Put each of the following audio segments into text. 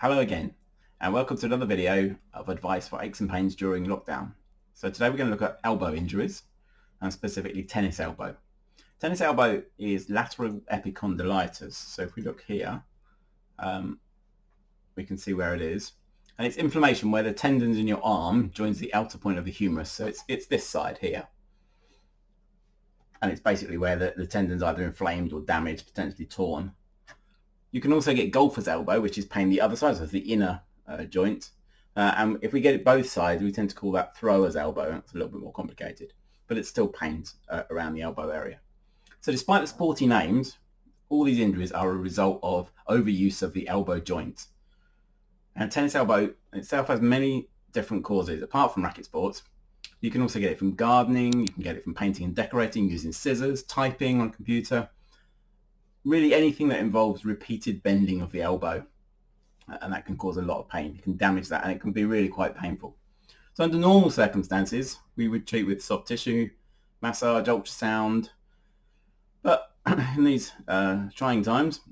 Hello again, and welcome to another video of advice for aches and pains during lockdown. So today we're going to look at elbow injuries, and specifically tennis elbow. Tennis elbow is lateral epicondylitis. So if we look here, we can see where it is. And it's inflammation where the tendons in your arm joins the outer point of the humerus. So it's this side here. And it's basically where the tendon's either inflamed or damaged, potentially torn. You can also get golfer's elbow, which is pain the other side, so it's the inner joint. And if we get it both sides, we tend to call that thrower's elbow. It's a little bit more complicated, but it's still pains around the elbow area. So despite the sporty names, all these injuries are a result of overuse of the elbow joint. And tennis elbow itself has many different causes, apart from racket sports. You can also get it from gardening, you can get it from painting and decorating, using scissors, typing on a computer. Really anything that involves repeated bending of the elbow, and that can cause a lot of pain. It can damage that, and it can be really quite painful. So under normal circumstances, we would treat with soft tissue, massage, ultrasound. But in these trying times,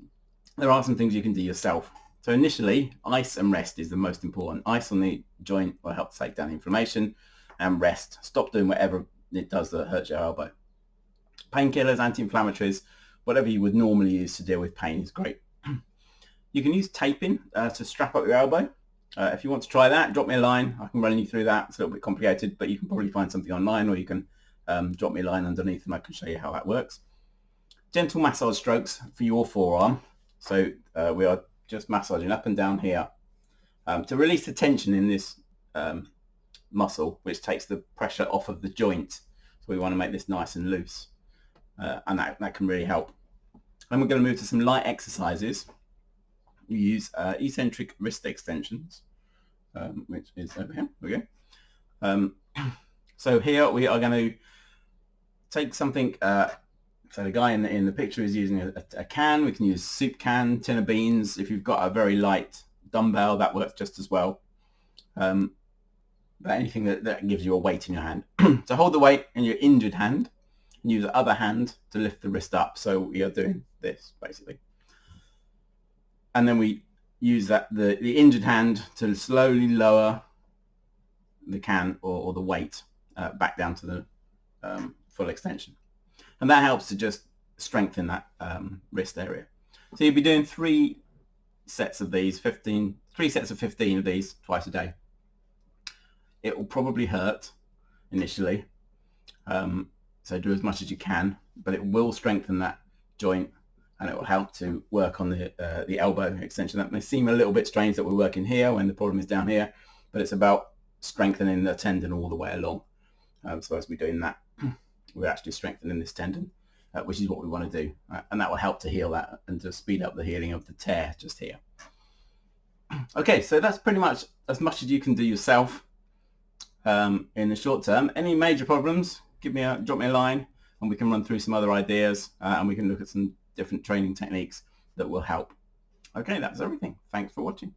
there are some things you can do yourself. So initially, ice and rest is the most important. Ice on the joint will help take down inflammation, and rest. Stop doing whatever it does that hurts your elbow. Painkillers, anti-inflammatories, whatever you would normally use to deal with pain is great. You can use taping to strap up your elbow. If you want to try that, drop me a line. I can run you through that. It's a little bit complicated, but you can probably find something online, or you can drop me a line underneath and I can show you how that works. Gentle massage strokes for your forearm. So we are just massaging up and down here to release the tension in this muscle, which takes the pressure off of the joint. So we want to make this nice and loose. And that can really help. Then we're going to move to some light exercises. We use eccentric wrist extensions, which is over here. There we go. So here we are going to take something. So the guy in the picture is using a can. We can use soup can, tin of beans. If you've got a very light dumbbell, that works just as well. But anything that gives you a weight in your hand. So hold the weight in your injured hand. And use the other hand to lift the wrist up. So we are doing this basically. And then we use the injured hand to slowly lower the can or the weight back down to the full extension. And that helps to just strengthen that wrist area. So you'll be doing 3 sets of these, 3 sets of 15 of these twice a day. It will probably hurt initially. So do as much as you can, but it will strengthen that joint, and it will help to work on the elbow extension. That may seem a little bit strange that we're working here when the problem is down here, but it's about strengthening the tendon all the way along. So as we're doing that, we're actually strengthening this tendon, which is what we want to do. And that will help to heal that and to speed up the healing of the tear just here. Okay, so that's pretty much as you can do yourself in the short term. Any major problems, drop me a line, and we can run through some other ideas, and we can look at some different training techniques that will help. Okay, that's everything. Thanks for watching.